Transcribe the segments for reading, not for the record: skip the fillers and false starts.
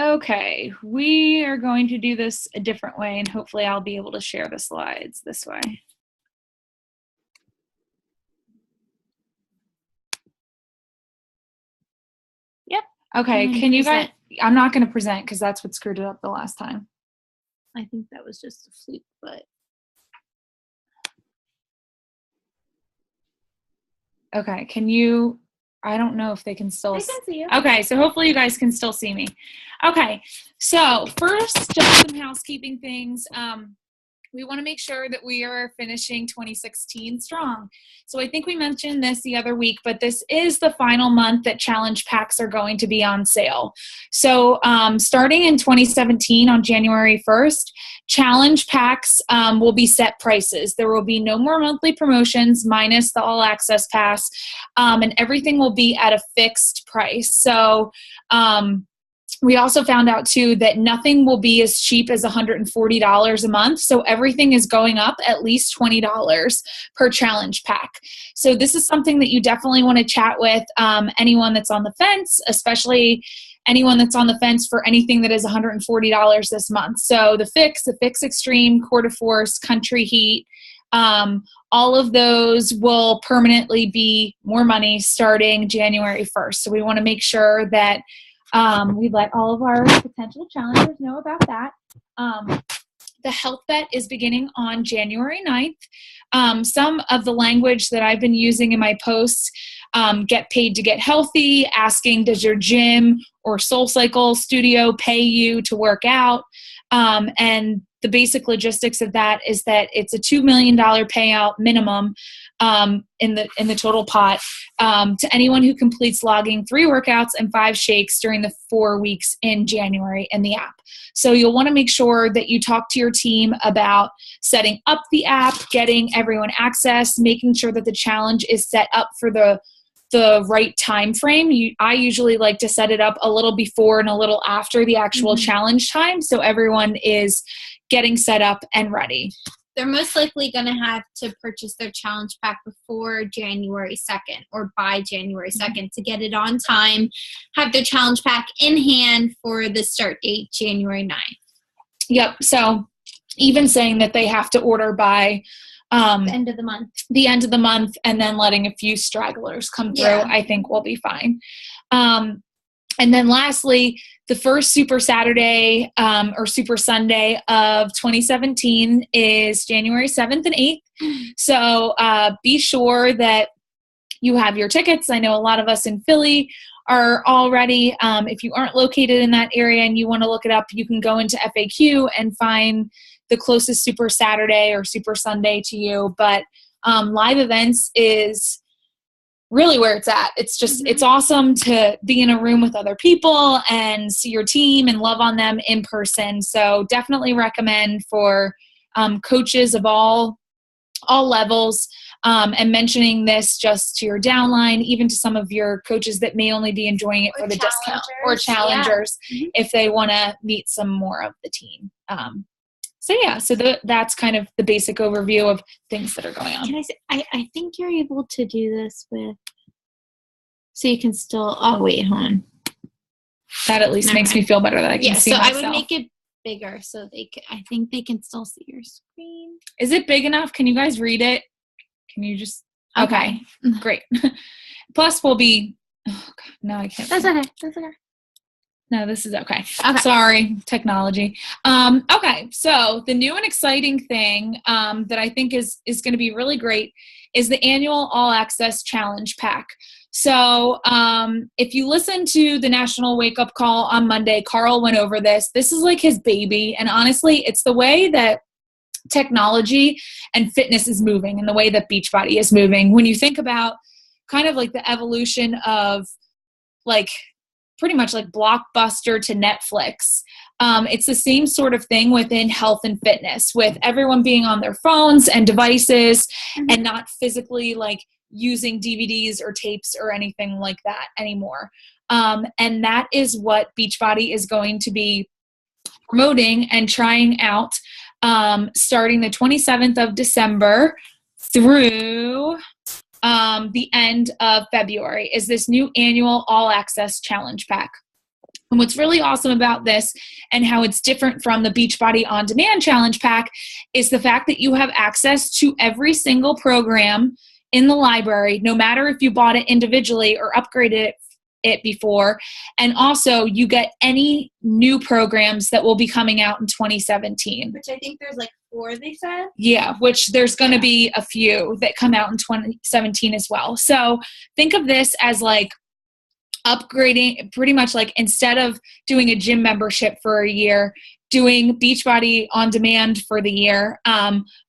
Okay, we are going to do this a different way, and hopefully I'll be able to share the slides this way. Yep. Okay, can you guys, I'm not going to present because that's what screwed it up the last time. I think that was just a fluke, but. Okay, can you, I don't know if they can still. I can see you. Okay, so hopefully you guys can still see me. Okay, so first, just some housekeeping things. We want to make sure that we are finishing 2016 strong. So I think we mentioned this the other week, but this is the final month that challenge packs are going to be on sale. So starting in 2017 on January 1st, challenge packs will be set prices. There will be no more monthly promotions minus the all access pass, and everything will be at a fixed price. So we also found out too that nothing will be as cheap as $140 a month. So everything is going up at least $20 per challenge pack. So this is something that you definitely want to chat with anyone that's on the fence, especially anyone that's on the fence for anything that is $140 this month. So the Fix Extreme, Quarter Force, Country Heat, all of those will permanently be more money starting January 1st. So we want to make sure that we let all of our potential challengers know about that. The Health Bet is beginning on January 9th. Some of the language that I've been using in my posts, get paid to get healthy, asking does your gym or SoulCycle studio pay you to work out? And the basic logistics of that is that it's a $2 million payout minimum in the total pot to anyone who completes logging 3 workouts and 5 shakes during the 4 weeks in January in the app. So you'll want to make sure that you talk to your team about setting up the app, getting everyone access, making sure that the challenge is set up for the right time frame. I usually like to set it up a little before and a little after the actual challenge time, so everyone is getting set up and ready. They're most likely going to have to purchase their challenge pack before January 2nd or by January 2nd to get it on time, have their challenge pack in hand for the start date, January 9th. Yep. So even saying that they have to order by the end of the month, and then letting a few stragglers come through, I think will be fine. And then lastly, the first Super Saturday or Super Sunday of 2017 is January 7th and 8th. So be sure that you have your tickets. I know a lot of us in Philly are already. If you aren't located in that area and you want to look it up, you can go into FAQ and find the closest Super Saturday or Super Sunday to you. But live events is really where it's at. It's just, it's awesome to be in a room with other people and see your team and love on them in person. So definitely recommend for coaches of all levels, and mentioning this just to your downline, even to some of your coaches that may only be enjoying it for the discount, or challengers if they want to meet some more of the team. So that's kind of the basic overview of things that are going on. Can I say, I think you're able to do this with, so you can still, oh wait, hold on. That at least makes me feel better that I can see myself. I would make it bigger so I think they can still see your screen. Is it big enough? Can you guys read it? Can you just, okay. Great. Plus we'll be, oh God, no, I can't. That's okay. No, this is okay. Sorry, technology. Okay, so the new and exciting thing that I think is going to be really great is the annual All Access Challenge Pack. So if you listen to the National Wake Up Call on Monday, Carl went over this. This is like his baby. And honestly, it's the way that technology and fitness is moving and the way that Beachbody is moving. When you think about kind of like the evolution of like pretty much like Blockbuster to Netflix. It's the same sort of thing within health and fitness, with everyone being on their phones and devices and not physically like using DVDs or tapes or anything like that anymore. And that is what Beachbody is going to be promoting and trying out starting the 27th of December through the end of February, is this new annual All Access Challenge Pack. And what's really awesome about this and how it's different from the Beachbody On Demand Challenge Pack is the fact that you have access to every single program in the library, no matter if you bought it individually or upgraded it before. And also you get any new programs that will be coming out in 2017. Which I think there's like 4, they said. Yeah, which there's going to be a few that come out in 2017 as well. So think of this as like upgrading, pretty much like instead of doing a gym membership for a year, doing Beachbody On Demand for the year.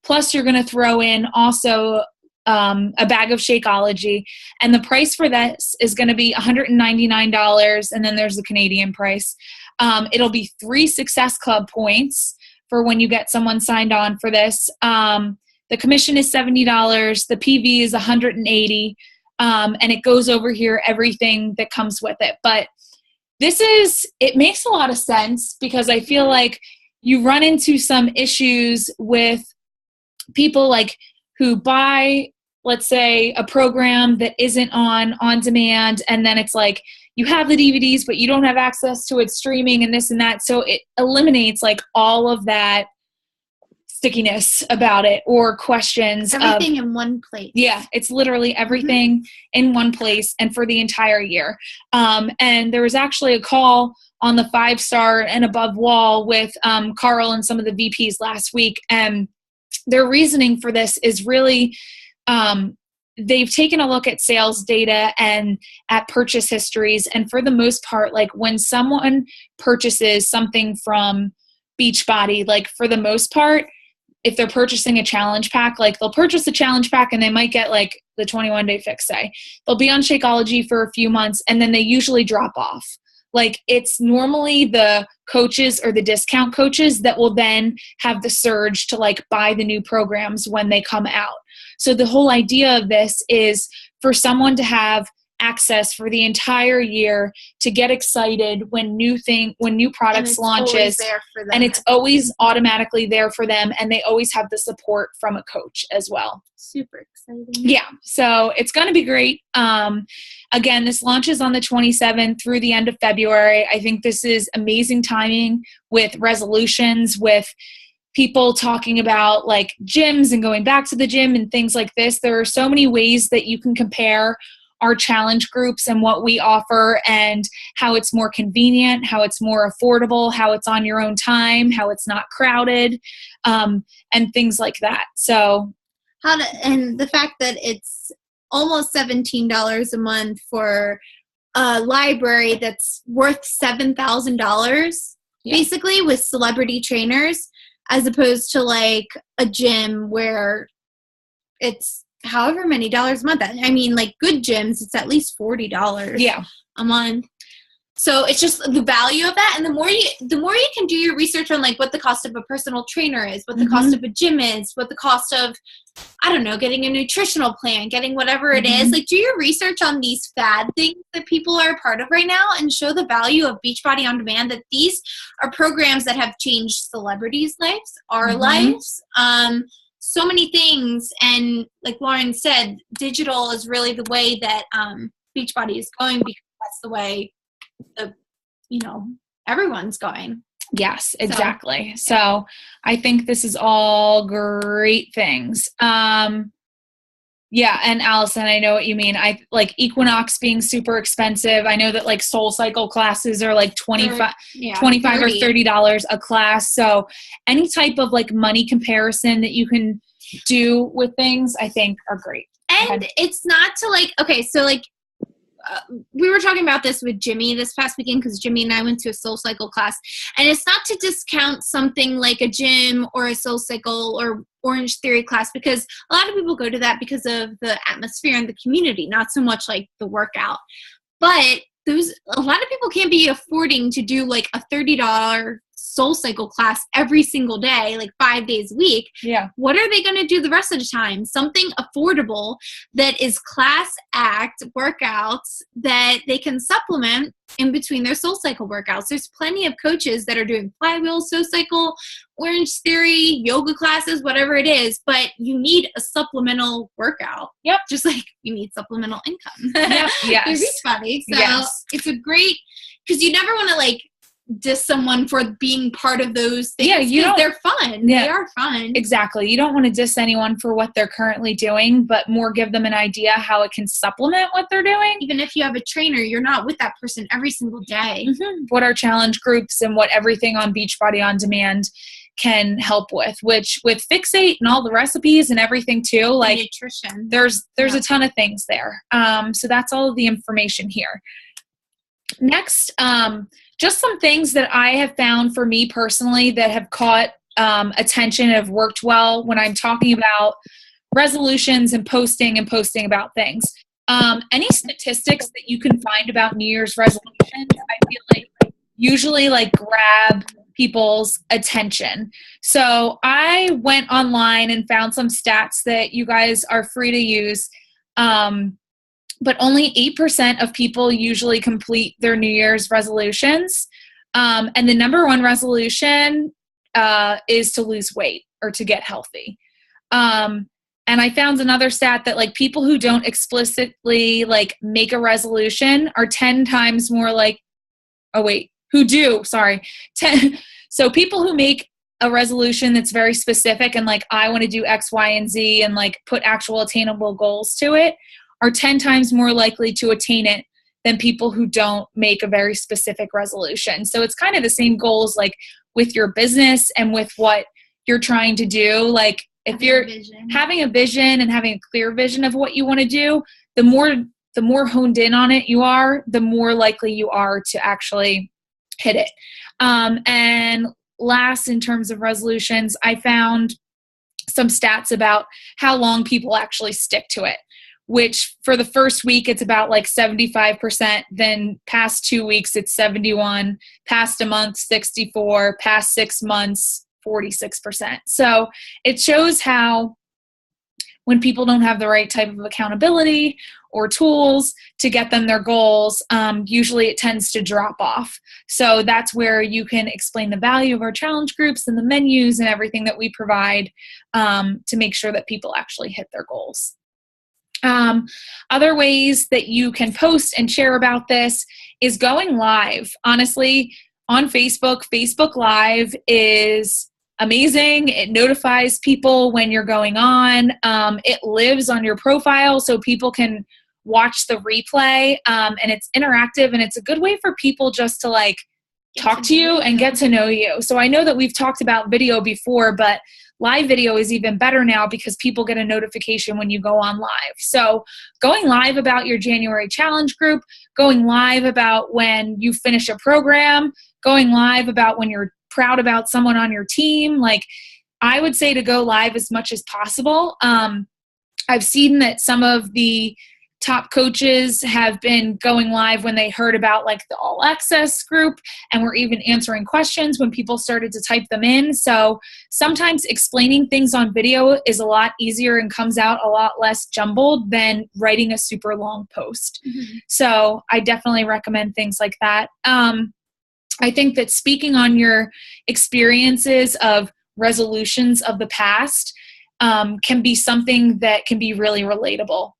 Plus you're going to throw in also a bag of Shakeology, and the price for this is going to be $199, and then there's the Canadian price. It'll be 3 Success Club points for when you get someone signed on for this. The commission is $70, the PV is $180, and it goes over here everything that comes with it. But it makes a lot of sense because I feel like you run into some issues with people like who buy, let's say, a program that isn't on demand, and then it's like you have the DVDs, but you don't have access to it streaming and this and that. So it eliminates like all of that stickiness about it or questions. Everything in one place. Yeah, it's literally everything in one place and for the entire year. And there was actually a call on the 5-star and above wall with Carl and some of the VPs last week, and their reasoning for this is really they've taken a look at sales data and at purchase histories, and for the most part, like when someone purchases something from Beachbody, like for the most part, if they're purchasing a challenge pack, like they'll purchase a challenge pack and they might get like the 21-day fix day. They'll be on Shakeology for a few months and then they usually drop off. Like it's normally the coaches or the discount coaches that will then have the surge to like buy the new programs when they come out. So the whole idea of this is for someone to have access for the entire year, to get excited when new products launches, and it's always automatically there for them, and they always have the support from a coach as well. Super exciting. Yeah, so it's going to be great. Again, this launches on the 27th through the end of February. I think this is amazing timing with resolutions, with people talking about like gyms and going back to the gym and things like this. There are so many ways that you can compare our challenge groups and what we offer and how it's more convenient, how it's more affordable, how it's on your own time, how it's not crowded, and things like that. So and the fact that it's almost $17 a month for a library that's worth $7,000 basically with celebrity trainers, as opposed to like a gym where it's however many dollars a month. I mean, like good gyms, it's at least $40 a month. So it's just the value of that. And the more you can do your research on like what the cost of a personal trainer is, what the cost of a gym is, what the cost of, I don't know, getting a nutritional plan, getting whatever it is, like do your research on these fad things that people are a part of right now and show the value of Beachbody On Demand, that these are programs that have changed celebrities' lives, our lives, so many things. And like Lauren said, digital is really the way that Beachbody is going, because that's the way everyone's going. Yes, exactly. So I think this is all great things. Yeah, and Allison, I know what you mean. I like Equinox being super expensive. I know that like SoulCycle classes are like $25 or $30 a class. So any type of like money comparison that you can do with things, I think are great. And it's not to like, okay, so like we were talking about this with Jimmy this past weekend, because Jimmy and I went to a SoulCycle class, and it's not to discount something like a gym or a SoulCycle or Orange Theory class, because a lot of people go to that because of the atmosphere and the community, not so much like the workout. But a lot of people can't be affording to do like a $30 Soul Cycle class every single day, like 5 days a week. Yeah. What are they going to do the rest of the time? Something affordable that is class act workouts that they can supplement in between their Soul Cycle workouts. There's plenty of coaches that are doing Flywheel, Soul Cycle, Orange Theory, yoga classes, whatever it is, but you need a supplemental workout. Yep. Just like you need supplemental income. Yep. Yes. Through Beachbody. So yes. it's a great, because you never want to like diss someone for being part of those things. Yeah, they're fun. Yeah, they are fun. Exactly. You don't want to diss anyone for what they're currently doing, but more give them an idea how it can supplement what they're doing. Even if you have a trainer, you're not with that person every single day. Mm-hmm. What our challenge groups and what everything on Beachbody On Demand can help with, which with Fixate and all the recipes and everything too, like nutrition. There's a ton of things there. So that's all of the information here. Next, just some things that I have found for me personally that have caught attention and have worked well when I'm talking about resolutions and posting about things. Any statistics that you can find about New Year's resolutions, I feel like usually like grab people's attention. So I went online and found some stats that you guys are free to use. But only 8% of people usually complete their New Year's resolutions. And the number one resolution is to lose weight or to get healthy. And I found another stat that like people who don't explicitly like make a resolution are 10 times more like, so people who make a resolution that's very specific and like, I want to do X, Y, and Z and like put actual attainable goals to it are 10 times more likely to attain it than people who don't make a very specific resolution. So it's kind of the same goals like with your business and with what you're trying to do. Like if you're having a vision and having a clear vision of what you want to do, the more honed in on it you are, the more likely you are to actually hit it. And last, in terms of resolutions, I found some stats about how long people actually stick to it, which for the first week, it's about like 75%. Then past 2 weeks, it's 71, past a month, 64, past 6 months, 46%. So it shows how when people don't have the right type of accountability or tools to get them their goals, usually it tends to drop off. So that's where you can explain the value of our challenge groups and the menus and everything that we provide to make sure that people actually hit their goals. Other ways that you can post and share about this is going live. Honestly, on Facebook, Facebook Live is amazing. It notifies people when you're going on. It lives on your profile so people can watch the replay, and it's interactive, and it's a good way for people just to like talk to you and get to know you. So I know that we've talked about video before, but live video is even better now because people get a notification when you go on live. So going live about your January challenge group, going live about when you finish a program, going live about when you're proud about someone on your team. Like I would say to go live as much as possible. I've seen that some of the top coaches have been going live when they heard about like the All Access group and were even answering questions when people started to type them in. So sometimes explaining things on video is a lot easier and comes out a lot less jumbled than writing a super long post. Mm-hmm. So I definitely recommend things like that. I think that speaking on your experiences of resolutions of the past can be something that can be really relatable.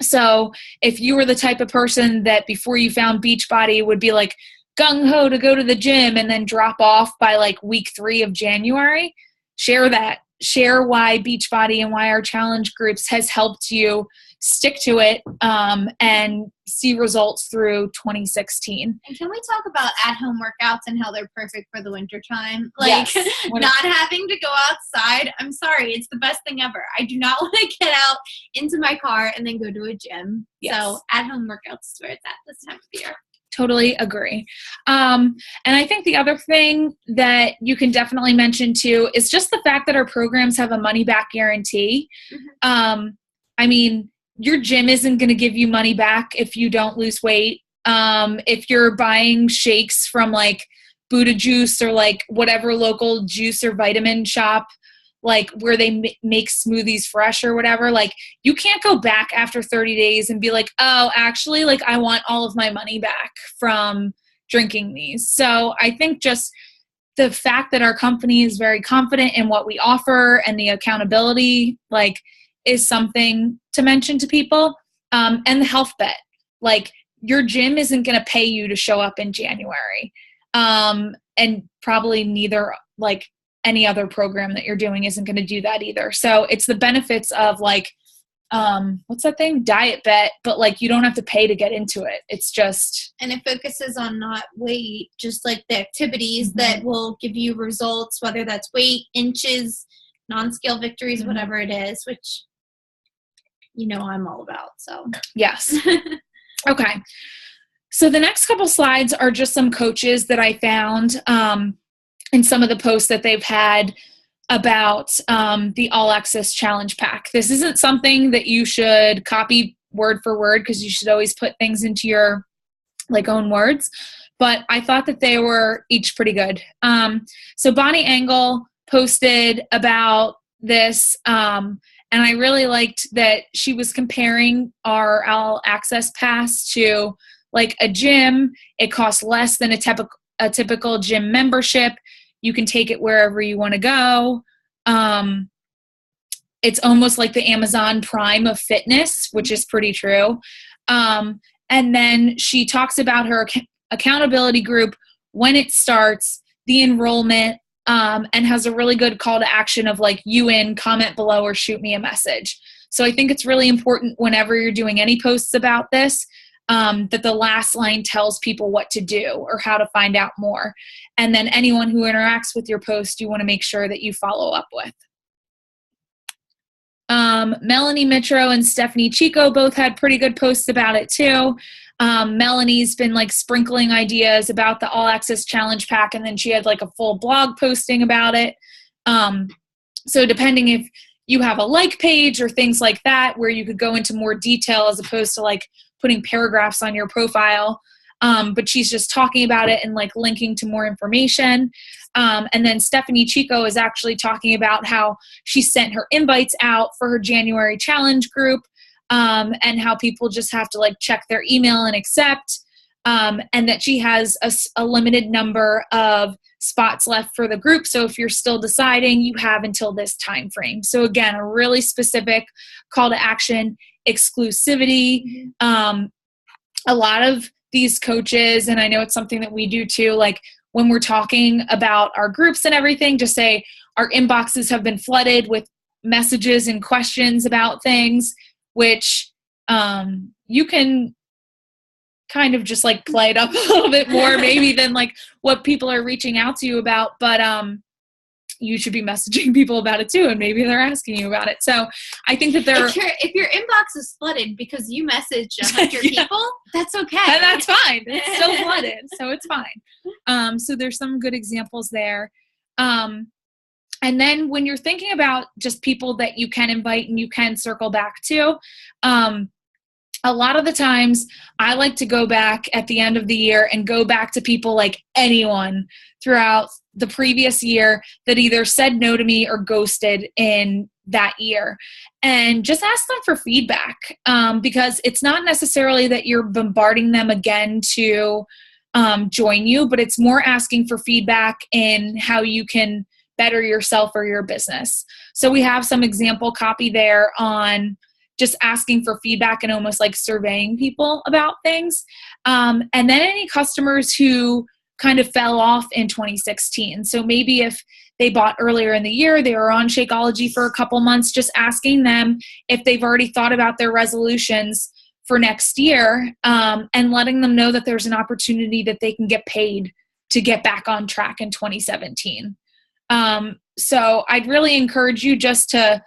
So if you were the type of person that before you found Beachbody would be like gung-ho to go to the gym and then drop off by like week 3 of January, share that. Share why Beachbody and why our challenge groups has helped you stick to it and see results through 2016. And can we talk about at-home workouts and how they're perfect for the winter time? Like not having to go outside. I'm sorry, it's the best thing ever. I do not want to get out into my car and then go to a gym. Yes. So at-home workouts is where it's at this time of year. Totally agree. And I think the other thing that you can definitely mention too is just the fact that our programs have a money back guarantee. Mm-hmm. I mean, your gym isn't going to give you money back if you don't lose weight. If you're buying shakes from like Buddha Juice or like whatever local juice or vitamin shop, like where they make smoothies fresh or whatever, like you can't go back after 30 days and be like, oh, actually, like I want all of my money back from drinking these. So I think just the fact that our company is very confident in what we offer and the accountability, like, is something to mention to people. And the health bet, like your gym isn't going to pay you to show up in January. And probably neither, like any other program that you're doing isn't going to do that either. So it's the benefits of like, what's that thing? Diet bet, but like you don't have to pay to get into it. It's just. And it focuses on not weight, just like the activities that will give you results, whether that's weight, inches, non-scale victories, whatever it is, which, you know, I'm all about. So yes. Okay. So the next couple slides are just some coaches that I found in some of the posts that they've had about the All Access Challenge Pack. This isn't something that you should copy word for word because you should always put things into your like own words. But I thought that they were each pretty good. So Bonnie Engel posted about this, and I really liked that she was comparing our All Access Pass to like a gym. It costs less than a typical gym membership. You can take it wherever you want to go. It's almost like the Amazon Prime of fitness, which is pretty true. And then she talks about her accountability group, when it starts, the enrollment, and has a really good call to action of like, you in, comment below, or shoot me a message. So I think it's really important whenever you're doing any posts about this, that the last line tells people what to do or how to find out more. And then anyone who interacts with your post, you want to make sure that you follow up with. Melanie Mitro and Stephanie Chico both had pretty good posts about it too. Melanie's been like sprinkling ideas about the All Access Challenge Pack, and then she had like a full blog posting about it. So depending if you have a like page or things like that where you could go into more detail as opposed to like putting paragraphs on your profile. But she's just talking about it and like linking to more information. And then Stephanie Chico is actually talking about how she sent her invites out for her January challenge group, and how people just have to like check their email and accept, and that she has a limited number of spots left for the group. So if you're still deciding, you have until this time frame. So again, a really specific call to action, exclusivity. A lot of these coaches, and I know it's something that we do too, like when we're talking about our groups and everything, just say our inboxes have been flooded with messages and questions about things, which you can kind of just like play it up a little bit more maybe than like what people are reaching out to you about, but you should be messaging people about it too, and maybe they're asking you about it. So I think that if your inbox is flooded because you messaged 100 people, that's okay. And that's fine. It's still flooded, so it's fine. So there's some good examples there. And then when you're thinking about just people that you can invite and you can circle back to, a lot of the times I like to go back at the end of the year and go back to people like anyone throughout the previous year that either said no to me or ghosted in that year, and just ask them for feedback, because it's not necessarily that you're bombarding them again to join you, but it's more asking for feedback in how you can better yourself or your business. So we have some example copy there on just asking for feedback and almost like surveying people about things. And then any customers who kind of fell off in 2016. So maybe if they bought earlier in the year, they were on Shakeology for a couple months, just asking them if they've already thought about their resolutions for next year, and letting them know that there's an opportunity that they can get paid to get back on track in 2017. So I'd really encourage you just to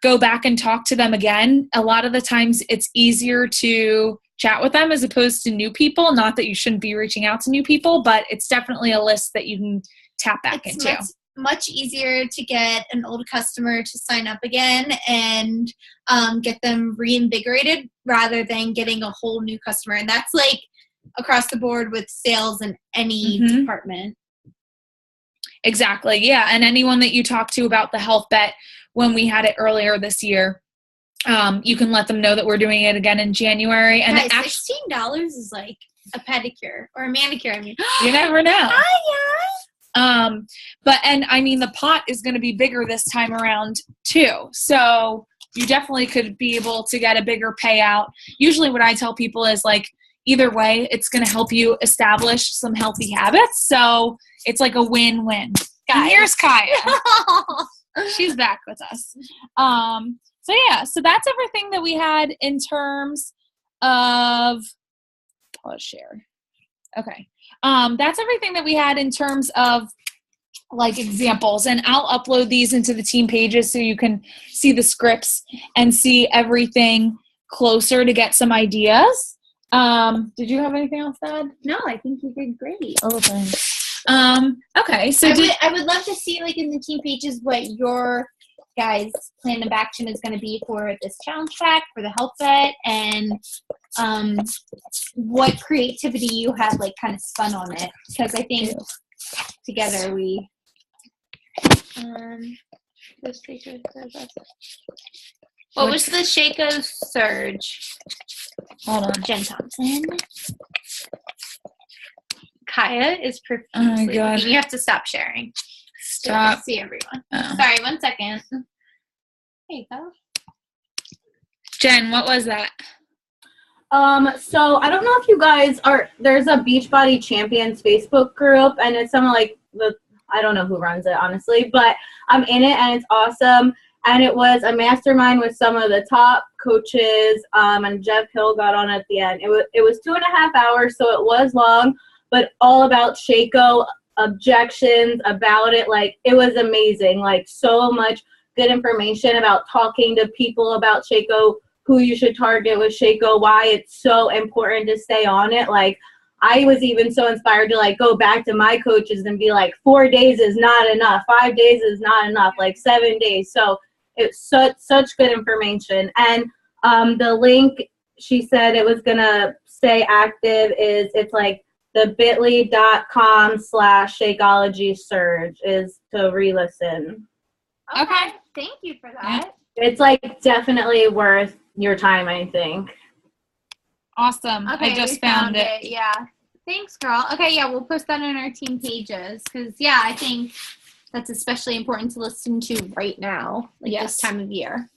go back and talk to them again. A lot of the times it's easier to chat with them as opposed to new people. Not that you shouldn't be reaching out to new people, but it's definitely a list that you can tap back into. Much easier to get an old customer to sign up again and get them reinvigorated rather than getting a whole new customer. And that's like across the board with sales in any department. Exactly. Yeah. And anyone that you talk to about the health bet when we had it earlier this year, you can let them know that we're doing it again in January. And guys, $16 is like a pedicure or a manicure. I mean, you never know. Hi, and I mean, the pot is going to be bigger this time around too. So you definitely could be able to get a bigger payout. Usually what I tell people is like, either way, it's going to help you establish some healthy habits. So it's like a win-win. And here's Kaya. She's back with us. So that's everything that we had in terms of, let's share. Okay. That's everything that we had in terms of like examples, and I'll upload these into the team pages so you can see the scripts and see everything closer to get some ideas. Did you have anything else to add? No, I think you did great. Oh, thanks. Okay. So I would love to see like in the team pages what your guys' plan of action is going to be for this challenge pack, for the health vet, and what creativity you had like kind of spun on it, because I think together we what was the Shaco Surge? Hold on. Jen Thompson. Kaya is Oh my profusely God. looking. You have to stop sharing. Stop. To see everyone. Oh. Sorry, 1 second. There you go. Jen, what was that? So I don't know if you guys there's a Beachbody Champions Facebook group, and it's some like I don't know who runs it honestly, but I'm in it and it's awesome. And it was a mastermind with some of the top coaches, and Jeff Hill got on at the end. It was 2.5 hours, so it was long, but all about Shaco, objections about it. Like, it was amazing. Like, so much good information about talking to people about Shaco, who you should target with Shaco, why it's so important to stay on it. Like, I was even so inspired to like go back to my coaches and be like, 4 days is not enough. 5 days is not enough. Like 7 days. So it's such good information. And the link, she said it was going to stay active, it's like the bit.ly.com/Shakeology Surge is to re-listen. Okay. Thank you for that. It's like definitely worth your time, I think. Awesome. Okay, I just we found it. Yeah. Thanks, girl. Okay, yeah, we'll post that on our team pages because, yeah, I think that's especially important to listen to right now, like this time of year.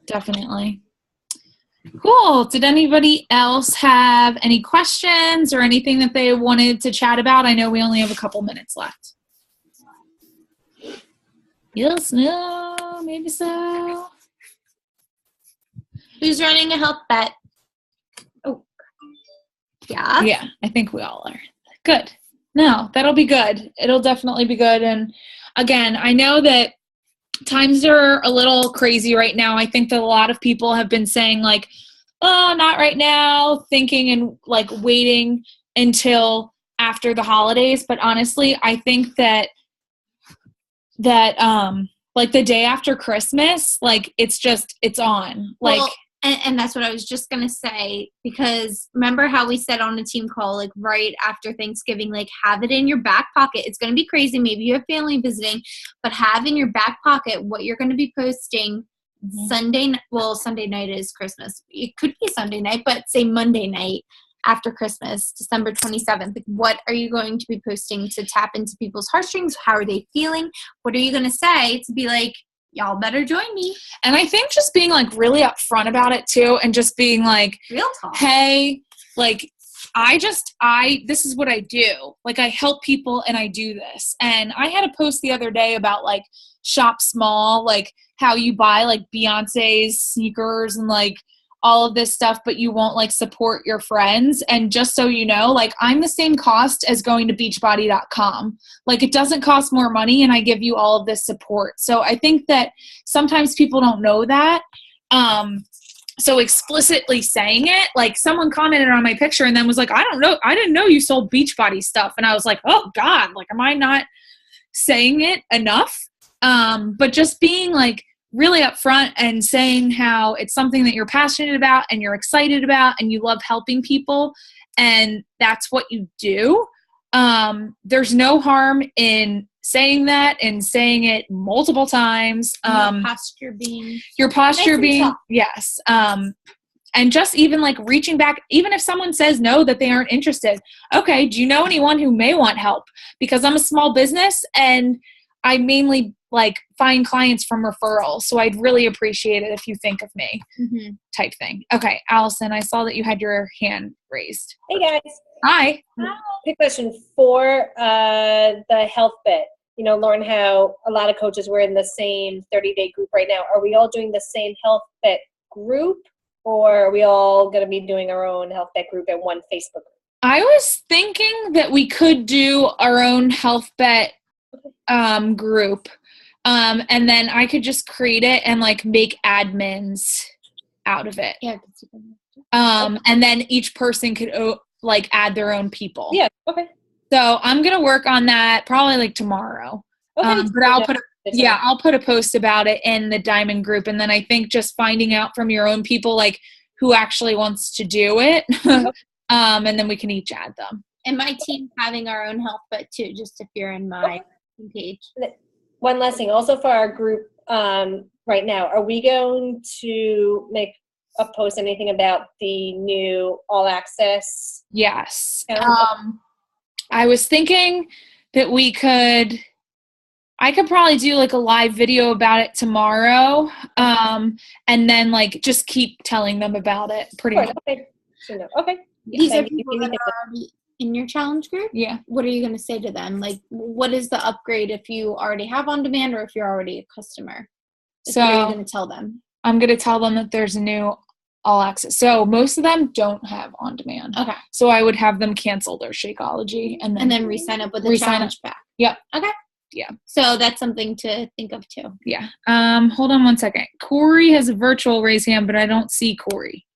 Definitely. Cool. Did anybody else have any questions or anything that they wanted to chat about? I know we only have a couple minutes left. Yes, no, maybe so. Who's running a health bet? Oh, yeah. Yeah, I think we all are. Good. No, that'll be good. It'll definitely be good. And again, I know that times are a little crazy right now. I think that a lot of people have been saying like, oh, not right now, thinking and like waiting until after the holidays. But honestly, I think that like the day after Christmas, like it's on. Like, well, and that's what I was just going to say, because remember how we said on a team call, like right after Thanksgiving, like have it in your back pocket. It's going to be crazy. Maybe you have family visiting, but have in your back pocket what you're going to be posting Sunday night is Christmas. It could be Sunday night, but say Monday night after Christmas, December 27th. Like, what are you going to be posting to tap into people's heartstrings? How are they feeling? What are you going to say to be like, y'all better join me? And I think just being like really upfront about it too, and just being like, real talk. Hey, like this is what I do. Like, I help people and I do this. And I had a post the other day about like shop small, like how you buy like Beyonce's sneakers and like all of this stuff, but you won't like support your friends. And just so you know, like I'm the same cost as going to beachbody.com. Like it doesn't cost more money and I give you all of this support. So I think that sometimes people don't know that. So explicitly saying it, like someone commented on my picture and then was like, I didn't know you sold Beachbody stuff. And I was like, oh God, like, am I not saying it enough? But just being like really upfront and saying how it's something that you're passionate about and you're excited about and you love helping people. and that's what you do, there's no harm in saying that and saying it multiple times. Your posture being, yes. And just even like reaching back, even if someone says no, that they aren't interested. Okay, do you know anyone who may want help? Because I'm a small business and I mainly like find clients from referrals. So I'd really appreciate it if you think of me, type thing. Okay, Allison, I saw that you had your hand raised. Hey guys. Hi. Quick question for the health bit. You know, Lauren, how a lot of coaches were in the same 30-day group right now. Are we all doing the same health bet group, or are we all going to be doing our own health bet group in one Facebook group? I was thinking that we could do our own health bet group. And then I could just create it and like make admins out of it. Yeah. And then each person could like add their own people. Yeah. Okay. So I'm going to work on that probably like tomorrow. Okay. But I'll put a post about it in the Diamond group. And then I think just finding out from your own people, like who actually wants to do it. And then we can each add them. And my team having our own health bet too, just if you're in my page. One last thing, also for our group right now, are we going to make a post anything about the new All Access? Yes. I was thinking that I could probably do like a live video about it tomorrow. And then like just keep telling them about it pretty much. Okay. Okay. These are people that are already in your challenge group? Yeah. What are you going to say to them? Like, what is the upgrade if you already have on demand or if you're already a customer? So what are you going to tell them? I'm going to tell them that there's a new All Access. So most of them don't have on demand. Okay. So I would have them cancel their Shakeology and then re-sign up with the challenge pack. Yep. Okay. Yeah. So that's something to think of too. Yeah. Hold on one second. Corey has a virtual raise hand, but I don't see Corey.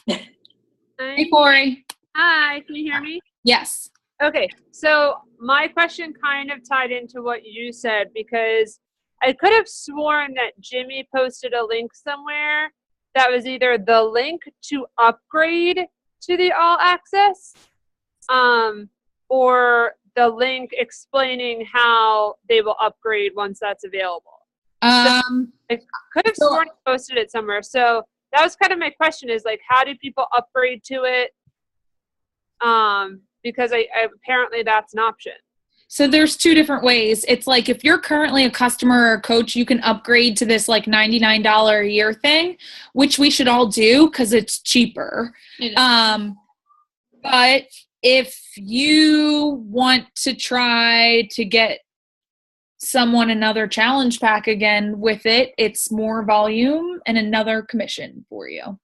Hey, Corey. Hi, can you hear me? Yes. Okay, so my question kind of tied into what you said because I could have sworn that Jimmy posted a link somewhere that was either the link to upgrade to the All Access or the link explaining how they will upgrade once that's available. I could have sworn he posted it somewhere. So that was kind of my question is like, how do people upgrade to it? Because I apparently that's an option. So there's two different ways. It's like if you're currently a customer or a coach, you can upgrade to this like $99 a year thing, which we should all do because it's cheaper. But if you want to try to get someone another challenge pack again with it, it's more volume and another commission for you.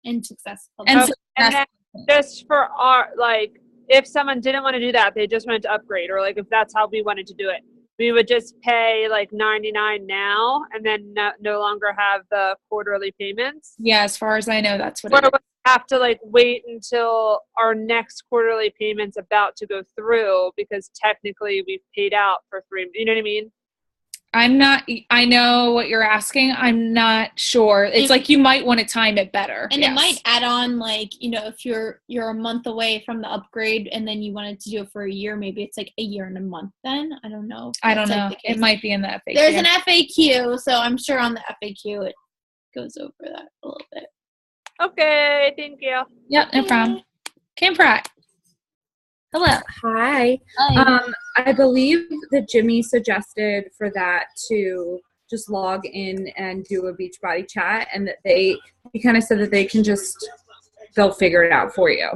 And successful. And then just for our, like, if someone didn't want to do that, they just wanted to upgrade, or like if that's how we wanted to do it, we would just pay like $99 now and then no longer have the quarterly payments. Yeah, as far as I know, that's what or it is. we have to like wait until our next quarterly payment's about to go through because technically we've paid out for 3. You know what I mean? I know what you're asking. I'm not sure. It's like you might want to time it better. And it might add on, like, you know, if you're a month away from the upgrade and then you wanted to do it for a year, maybe it's like a year and a month then. I don't know. I don't know. It might be in the FAQ. There's an FAQ, so I'm sure on the FAQ it goes over that a little bit. Okay, thank you. Yep, no problem. Kim Pratt. Hello. Hi. I believe that Jimmy suggested for that to just log in and do a Beachbody chat, and that he kind of said that they'll figure it out for you.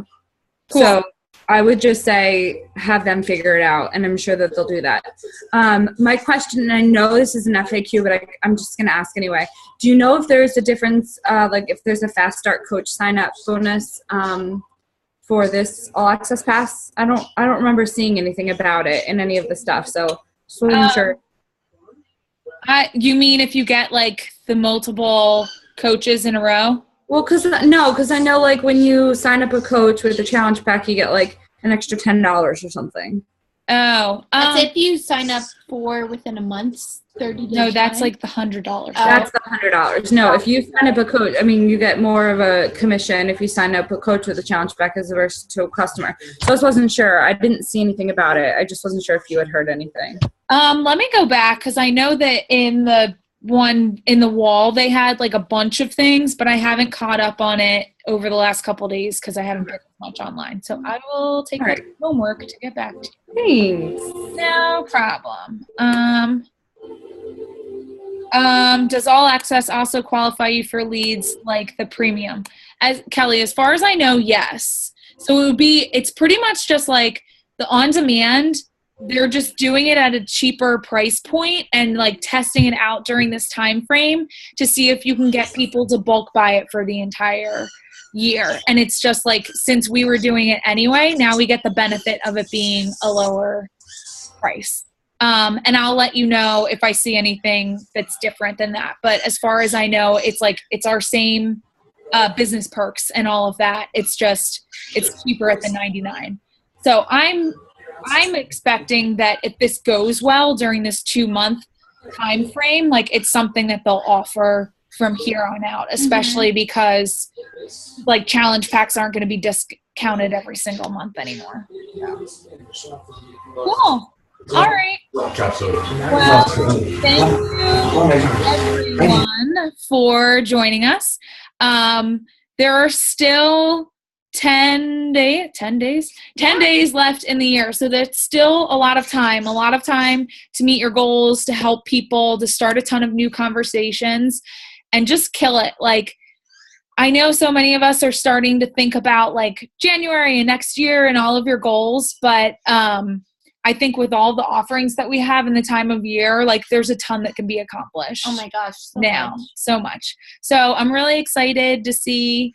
Cool. So I would just say have them figure it out, and I'm sure that they'll do that. My question, and I know this is an FAQ, but I'm just going to ask anyway. Do you know if there's a difference, like if there's a Fast Start Coach sign-up bonus for this All Access Pass? I don't remember seeing anything about it in any of the stuff, so just wasn't sure. You mean if you get like the multiple coaches in a row? Well, because I know like when you sign up a coach with the challenge pack, you get like an extra $10 or something. Oh, That's if you sign up for within a month's 30 days. no, that's like the $100. That's the $100. No, if you sign up a coach, I mean, you get more of a commission if you sign up a coach with a challenge pack as versus to a customer. So I just wasn't sure. I didn't see anything about it. I just wasn't sure if you had heard anything. Let me go back because I know that in the one in the wall they had like a bunch of things, but I haven't caught up on it over the last couple of days because I haven't been much online. So I will take that homework to get back to you. Thanks. No problem. Does All Access also qualify you for leads like the premium? As Kelly, as far as I know, yes. So it's pretty much just like the on-demand. They're just doing it at a cheaper price point and like testing it out during this time frame to see if you can get people to bulk buy it for the entire year. And it's just like, since we were doing it anyway, now we get the benefit of it being a lower price. And I'll let you know if I see anything that's different than that. But as far as I know, it's our same business perks and all of that. It's cheaper at the $99. So I'm expecting that if this goes well during this 2-month time frame, like it's something that they'll offer from here on out, especially because like challenge packs aren't going to be discounted every single month anymore. Cool. All right. Well, thank you everyone for joining us. There are still 10 days left in the year. So there's still a lot of time to meet your goals, to help people, to start a ton of new conversations and just kill it. Like, I know so many of us are starting to think about like January and next year and all of your goals, but I think with all the offerings that we have in the time of year, like there's a ton that can be accomplished. Oh my gosh. So much. So I'm really excited to see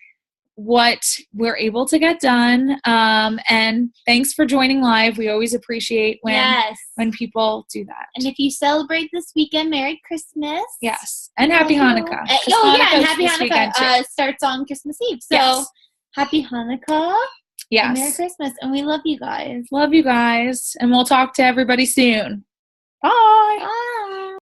what we're able to get done. And thanks for joining live. We always appreciate when people do that. And if you celebrate this weekend, Merry Christmas. Yes. And Happy Hanukkah. And Happy Hanukkah starts on Christmas Eve. So Happy Hanukkah. Yes. And Merry Christmas. And we love you guys. Love you guys. And we'll talk to everybody soon. Bye. Bye.